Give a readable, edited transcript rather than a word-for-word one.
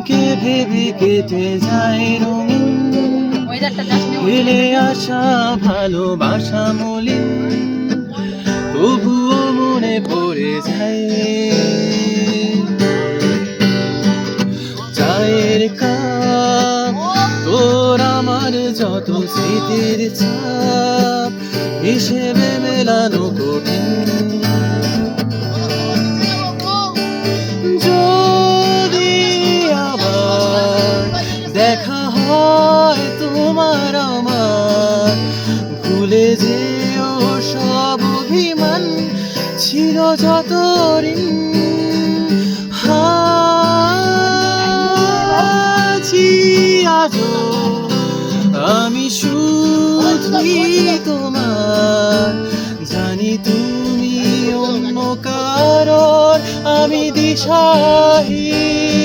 তোমাকে ভেবে কেটে যায় রঙিন ফেলে আসা ভালোবাসা মলিন, তবুও মনে পড়ে যায় চায়ের কাপ তোর আমার যত স্মৃতির ছাপ হিসেবে মেলানো কঠিন। যদি আবার দেখা হয় তোমার আমার, ভুলে যেও সব অভিমান ছিল যত ঋণ। আছি আজও আমি শুধুই তোমার, জানি তুমি অন্য কারোর, আমি দিশাহীন।